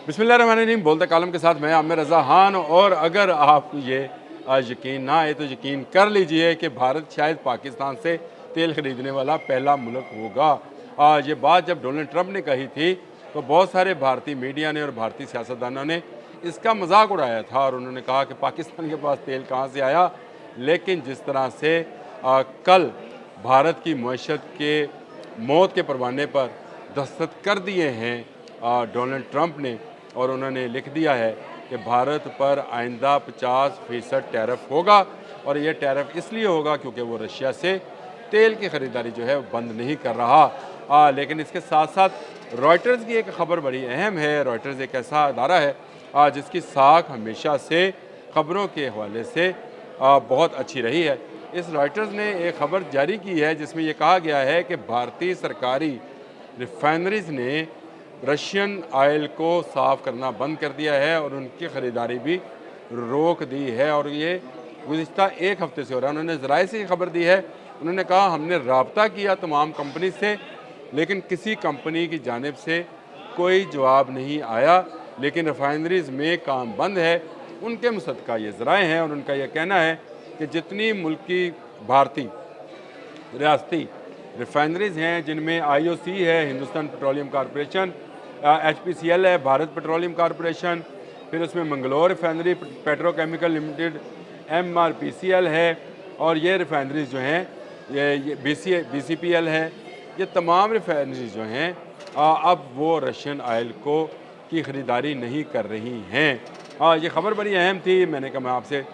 बिस्मिल्लाहिर्रहमानिर्रहीम। बोलते कालम के साथ मैं आमिर रज़ा खान। और अगर आपको ये यकीन ना आए तो यकीन कर लीजिए कि भारत शायद पाकिस्तान से तेल ख़रीदने वाला पहला मुल्क होगा। ये बात जब डोनाल्ड ट्रंप ने कही थी तो बहुत सारे भारतीय मीडिया ने और भारतीय सियासतदानों ने इसका मजाक उड़ाया था और उन्होंने कहा कि पाकिस्तान के पास तेल कहाँ से आया। लेकिन जिस तरह से कल भारत की मईशत के मौत के परवाने पर दस्तखत कर दिए हैं डोनाल्ड ट्रंप ने, और उन्होंने लिख दिया है कि भारत पर आइंदा 50% टैरिफ होगा। और ये टैरिफ इसलिए होगा क्योंकि वो रशिया से तेल की ख़रीदारी जो है वो बंद नहीं कर रहा। लेकिन इसके साथ साथ रॉयटर्स की एक ख़बर बड़ी अहम है। रॉयटर्स एक ऐसा अदारा है जिसकी साख हमेशा से ख़बरों के हवाले से बहुत अच्छी रही है। इस रॉयटर्स ने एक ख़बर जारी की है जिसमें ये कहा गया है कि भारतीय सरकारी रिफाइनरीज़ ने रशियन आयल को साफ़ करना बंद कर दिया है और उनकी ख़रीदारी भी रोक दी है। और ये गुज़िश्ता एक हफ़्ते से हो रहा है। उन्होंने ज़राए से खबर दी है। उन्होंने कहा हमने रब्ता किया तमाम कंपनी से, लेकिन किसी कंपनी की जानिब से कोई जवाब नहीं आया। लेकिन रिफाइनरीज़ में काम बंद है, उनके मुसद्दक़ा ये ज़राए हैं। और उनका यह कहना है कि जितनी मुल्की भारतीय रियासती रिफाइनरीज़ हैं, जिनमें IOC है, हिंदुस्तान पेट्रोलियम कॉरपोरेशन, HPCL है, भारत पेट्रोलियम कॉरपोरेशन, फिर उसमें Mangalore refinery petrochemical limited, MRPCL है, और ये रिफाइनरीज़ जो हैं ये BCPL है। ये तमाम रिफाइनरीज़ जो हैं अब वो रशियन आयल को की ख़रीदारी नहीं कर रही हैं। ये ख़बर बड़ी अहम थी। मैंने कहा मैं आपसे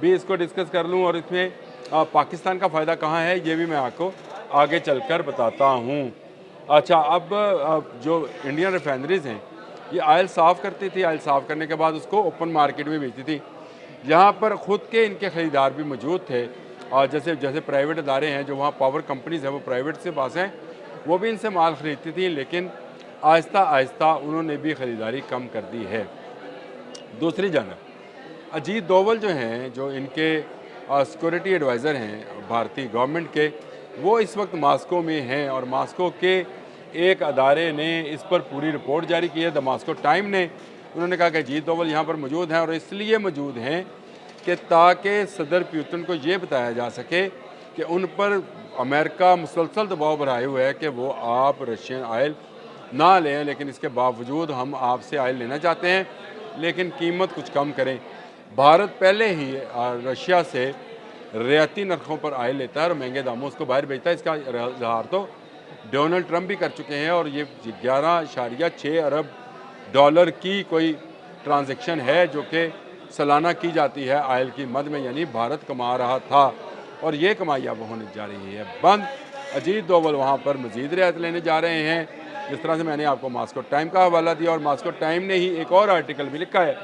भी इसको डिस्कस कर लूँ और इसमें पाकिस्तान का फ़ायदा कहाँ है ये भी मैं आपको आगे चलकर बताता हूँ। अच्छा, अब जो इंडियन रिफाइनरीज़ हैं ये आयल साफ़ करती थी। आयल साफ़ करने के बाद उसको ओपन मार्केट में बेचती थी। यहाँ पर ख़ुद के इनके ख़रीदार भी मौजूद थे और जैसे प्राइवेट अदारे हैं, जो वहाँ पावर कंपनीज़ हैं वो प्राइवेट से पास हैं, वो भी इनसे माल ख़रीदती थी। लेकिन आहिस्ता आहिस्ता उन्होंने भी ख़रीदारी कम कर दी है। दूसरी जानब अजीत डोवल जो हैं, जो इनके सिक्योरिटी एडवाइज़र हैं भारतीय गवर्नमेंट के, वो इस वक्त मास्को में हैं। और मास्को के एक अदारे ने इस पर पूरी रिपोर्ट जारी की है, द मास्को टाइम ने। उन्होंने कहा कि अजीत डोवल यहाँ पर मौजूद हैं और इसलिए मौजूद हैं कि ताकि सदर पुतिन को ये बताया जा सके कि उन पर अमेरिका मुसलसल दबाव बनाए हुए है कि वो आप रशियन आयल ना लें, लेकिन इसके बावजूद हम आपसे आयल लेना चाहते हैं, लेकिन कीमत कुछ कम करें। भारत पहले ही रशिया से रियायती नरखों पर आयल लेता है और महंगे दामों उसको बाहर बेचता है। इसका इजहार तो डोनाल्ड ट्रंप भी कर चुके हैं और ये 11.6 अरब डॉलर की कोई ट्रांजैक्शन है जो कि सालाना की जाती है आयल की मद में, यानी भारत कमा रहा था और ये कमाई अब होने जा रही है बंद। अजीत डोवल वहाँ पर मज़ीद रियायत लेने जा रहे हैं। जिस तरह से मैंने आपको मास्को टाइम का हवाला दिया, और मास्को टाइम ने ही एक और आर्टिकल भी लिखा है,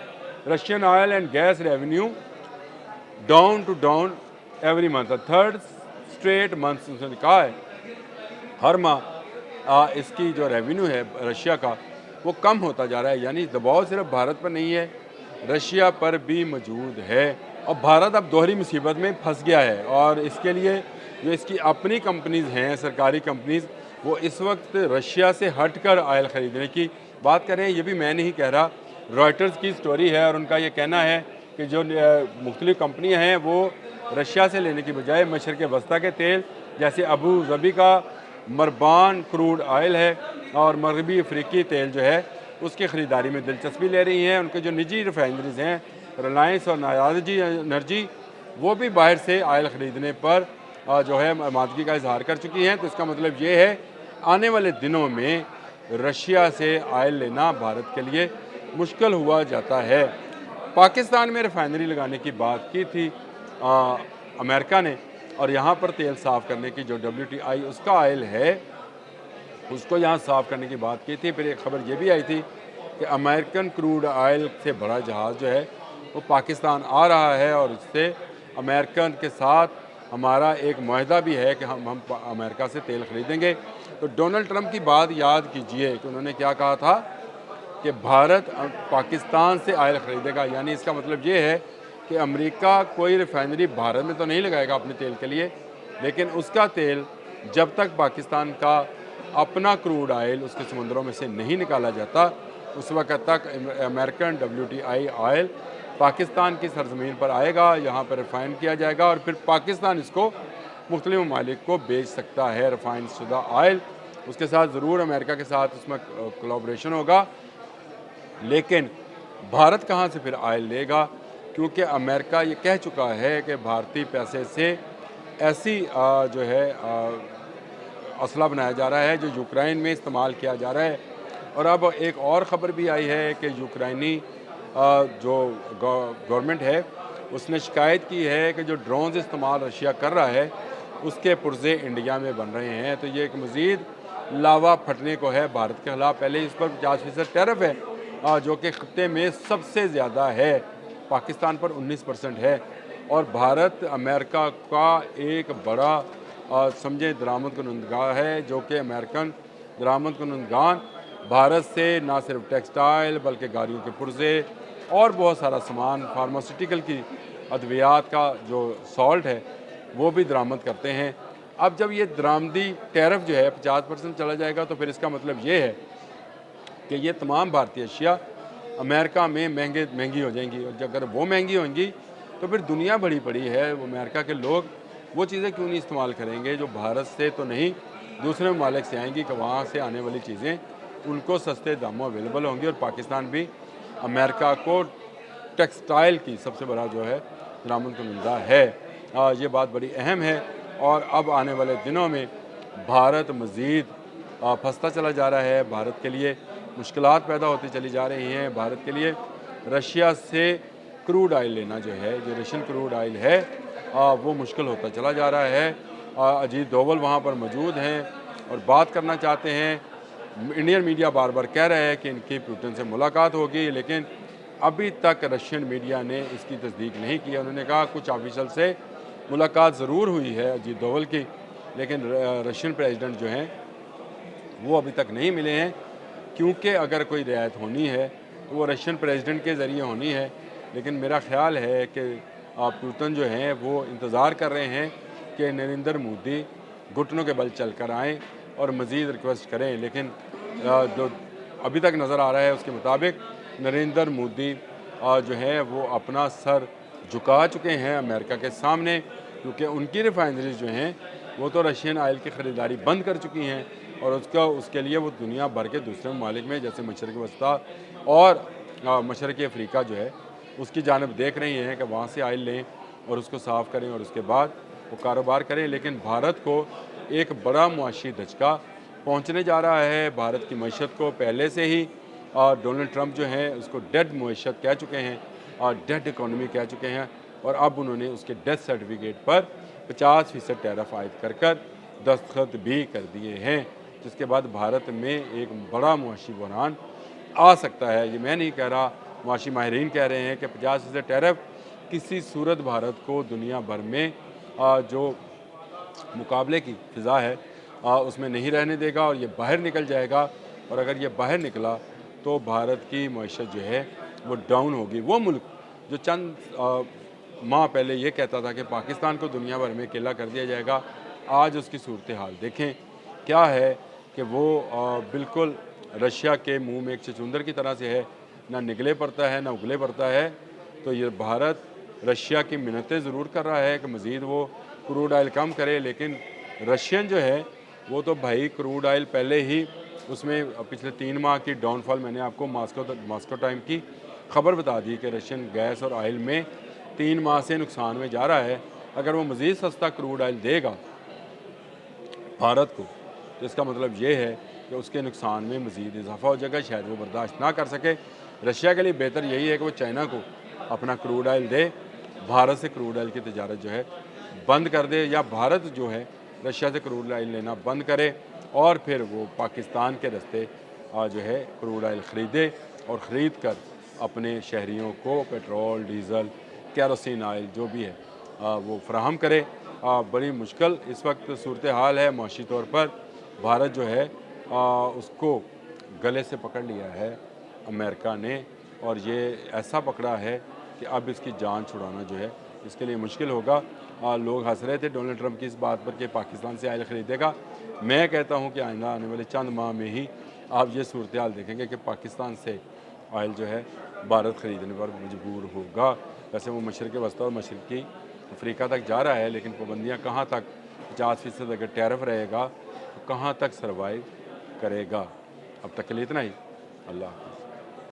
Russian oil and gas revenue down every month, third straight month. उसने कहा है हर माह इसकी जो रेवेन्यू है रशिया का वो कम होता जा रहा है। यानी दबाव सिर्फ भारत पर नहीं है, रशिया पर भी मौजूद है। और भारत अब दोहरी मुसीबत में फंस गया है और इसके लिए जो इसकी अपनी कंपनीज़ हैं, सरकारी कंपनीज़, वो इस वक्त रशिया से हटकर आयल ख़रीदने की बात कर रहे हैं। ये भी मैं नहीं कह रहा, रॉयटर्स की स्टोरी है और उनका ये कहना है कि जो मुख्तलिफ़ कंपनियाँ हैं वो रशिया से लेने की बजाय मशरक़ वस्ता के तेल जैसे अबू ज़बी का मरबान क्रूड आयल है और मगरबी अफ्रीकी तेल जो है उसकी ख़रीदारी में दिलचस्पी ले रही हैं। उनके जो निजी रिफाइनरीज़ हैं, रिलायंस और नायाजी एनर्जी, वो भी बाहर से आयल ख़रीदने पर जो है आमादगी का इजहार कर चुकी हैं। तो इसका मतलब ये है आने वाले दिनों में रशिया से आयल लेना भारत के लिए मुश्किल हुआ जाता है। पाकिस्तान में रिफाइनरी लगाने की बात की थी अमेरिका ने, और यहाँ पर तेल साफ़ करने की जो WTI उसका आयल है उसको यहाँ साफ़ करने की बात की थी। फिर एक ख़बर ये भी आई थी कि अमेरिकन क्रूड आयल से बड़ा जहाज़ जो है वो पाकिस्तान आ रहा है और इससे अमेरिकन के साथ हमारा एक मुआहदा भी है कि हम अमेरिका से तेल ख़रीदेंगे। तो डोनाल्ड ट्रंप की बात याद कीजिए कि उन्होंने क्या कहा था कि भारत पाकिस्तान से आयल ख़रीदेगा। यानी इसका मतलब ये है कि अमेरिका कोई रिफाइनरी भारत में तो नहीं लगाएगा अपने तेल के लिए, लेकिन उसका तेल जब तक पाकिस्तान का अपना क्रूड आयल उसके समुद्रों में से नहीं निकाला जाता उस वक़्त तक अमेरिकन WTI ऑयल पाकिस्तान की सरज़मीन पर आएगा, यहाँ पर रिफ़ाइन किया जाएगा और फिर पाकिस्तान इसको मुख्तलिफ़ ममालिक को बेच सकता है रिफ़ाइन शुदा ऑयल। उसके साथ ज़रूर अमेरिका के साथ उसमें कोलैबोरेशन होगा, लेकिन भारत कहाँ से फिर ऑयल लेगा? क्योंकि अमेरिका ये कह चुका है कि भारतीय पैसे से ऐसी जो है असला बनाया जा रहा है जो यूक्रेन में इस्तेमाल किया जा रहा है। और अब एक और ख़बर भी आई है कि यूक्रेनी जो गवर्नमेंट है उसने शिकायत की है कि जो ड्रोन्स इस्तेमाल रशिया कर रहा है उसके पुर्जे इंडिया में बन रहे हैं। तो ये एक मज़ीद लावा फटने को है भारत के ख़िलाफ़। पहले इस पर 50% टैरिफ है जो कि ख़त्े में सबसे ज़्यादा है, पाकिस्तान पर 19% है। और भारत अमेरिका का एक बड़ा समझे दरामद कुनंदगार है, जो कि अमेरिकन दरामद कुनंदगान भारत से ना सिर्फ टेक्सटाइल बल्कि गाड़ियों के पुर्जे और बहुत सारा सामान, फार्मास्यूटिकल की अद्वियात का जो सॉल्ट है वो भी दरामद करते हैं। अब जब ये दरामदी टैरिफ जो है 50% चला जाएगा तो फिर इसका मतलब ये है कि ये तमाम भारतीय अशिया अमेरिका में महंगी हो जाएंगी। और अगर वो महंगी होंगी तो फिर दुनिया बड़ी पड़ी है, वो अमेरिका के लोग वो चीज़ें क्यों नहीं इस्तेमाल करेंगे जो भारत से तो नहीं दूसरे ममालिक से आएंगी, कि वहाँ से आने वाली चीज़ें उनको सस्ते दामों अवेलेबल होंगी। और पाकिस्तान भी अमेरिका को टेक्सटाइल की सबसे बड़ा जो है दरामद कुनंदा है। ये बात बड़ी अहम है। और अब आने वाले दिनों में भारत मज़ीद फंसता चला जा रहा है, भारत के लिए मुश्किलात पैदा होती चली जा रही हैं। भारत के लिए रशिया से क्रूड ऑयल लेना जो है, जो रशियन क्रूड ऑयल है वो मुश्किल होता चला जा रहा है। अजीत डोवल वहाँ पर मौजूद हैं और बात करना चाहते हैं। इंडियन मीडिया बार बार कह रहा है कि इनकी पुतिन से मुलाकात होगी, लेकिन अभी तक रशियन मीडिया ने इसकी तस्दीक नहीं की। उन्होंने कहा कुछ ऑफिशियल से मुलाकात ज़रूर हुई है अजीत डोवल की, लेकिन रशियन प्रेसिडेंट जो हैं वो अभी तक नहीं मिले हैं। क्योंकि अगर कोई रियायत होनी है तो वो रशियन प्रेसिडेंट के ज़रिए होनी है। लेकिन मेरा ख़्याल है कि पुतिन जो हैं वो इंतज़ार कर रहे हैं कि नरेंद्र मोदी घुटनों के बल चल कर आएँ और मज़ीद रिक्वेस्ट करें। लेकिन जो अभी तक नज़र आ रहा है उसके मुताबिक नरेंद्र मोदी जो है वो अपना सर झुका चुके हैं अमेरिका के सामने, क्योंकि उनकी रिफाइनरीज जो हैं वो तो रशियन ऑयल की ख़रीदारी बंद कर चुकी हैं। और उसके लिए वो दुनिया भर के दूसरे ममालिक में जैसे मशरक़ वस्ता और मशरक़ी अफ्रीका जो है उसकी जानब देख रही हैं कि वहाँ से ऑयल लें और उसको साफ़ करें और उसके बाद वो कारोबार करें। लेकिन भारत को एक बड़ा मुआशी धचका पहुँचने जा रहा है। भारत की मईशत को पहले से ही डोनाल्ड ट्रंप जो हैं उसको डेड मईशत कह चुके हैं और डेड इकॉनमी कह चुके हैं। और अब उन्होंने उसके डेथ सर्टिफिकेट पर 50% टैरिफ आयद कर दस्तखत भी कर दिए हैं, जिसके बाद भारत में एक बड़ा मुआशी बहरान आ सकता है। ये मैं नहीं कह रहा, मुआशी माहिरीन कह रहे हैं कि 50% टैरिफ किसी सूरत भारत को दुनिया भर में जो मुकाबले की फ़िज़ा है उसमें नहीं रहने देगा और ये बाहर निकल जाएगा। और अगर ये बाहर निकला तो भारत की मईशत जो है वो डाउन होगी। वो मुल्क जो चंद माह पहले ये कहता था कि पाकिस्तान को दुनिया भर में अकेला कर दिया जाएगा, आज उसकी सूरत हाल देखें क्या है कि वो बिल्कुल रशिया के मुंह में एक चचुंदर की तरह से है, ना निगले पड़ता है ना उगले पड़ता है। तो ये भारत रशिया की मिन्नतें ज़रूर कर रहा है कि मज़ीद वो क्रूड ऑयल कम करे, लेकिन रशियन जो है वो तो भाई क्रूड ऑयल पहले ही उसमें पिछले 3 माह की डाउनफॉल मैंने आपको मॉस्को टाइम की खबर बता दी कि रशियन गैस और ऑयल में 3 माह से नुकसान में जा रहा है। अगर वो मज़ीद सस्ता क्रूड ऑयल देगा भारत को तो इसका मतलब ये है कि उसके नुकसान में मज़ीद इजाफा हो जाएगा, शायद वो बर्दाश्त ना कर सके। रशिया के लिए बेहतर यही है कि वो चाइना को अपना क्रूड ऑयल दे, भारत से क्रूड ऑयल की तजारत जो है बंद कर दे, या भारत जो है रशिया से क्रूड ऑयल लेना बंद करे और फिर वो पाकिस्तान के रास्ते जो है क्रूड ऑयल ख़रीदे और ख़रीद कर अपने शहरियों को पेट्रोल, डीज़ल, केरोसिन ऑयल जो भी है वो फ़राहम करे। बड़ी मुश्किल इस वक्त सूरत हाल है मुआशी तौर पर। भारत जो है उसको गले से पकड़ लिया है अमेरिका ने, और ये ऐसा पकड़ा है कि अब इसकी जान छुड़ाना जो है इसके लिए मुश्किल होगा। लोग हंस रहे थे डोनाल्ड ट्रंप की इस बात पर कि पाकिस्तान से ऑयल ख़रीदेगा। मैं कहता हूँ कि आइंदा आने वाले चंद माह में ही आप ये सूरत हाल देखेंगे कि पाकिस्तान से ऑयल जो है भारत ख़रीदने पर मजबूर होगा। वैसे वो मशरक़ वस्ती और मशरक़ी अफ्रीका तक जा रहा है, लेकिन पाबंदियाँ कहाँ तक, 50% अगर टैरिफ रहेगा तो कहाँ तक सर्वाइव करेगा। अब तक के लिए इतना ही। अल्लाह हाफ़िज़।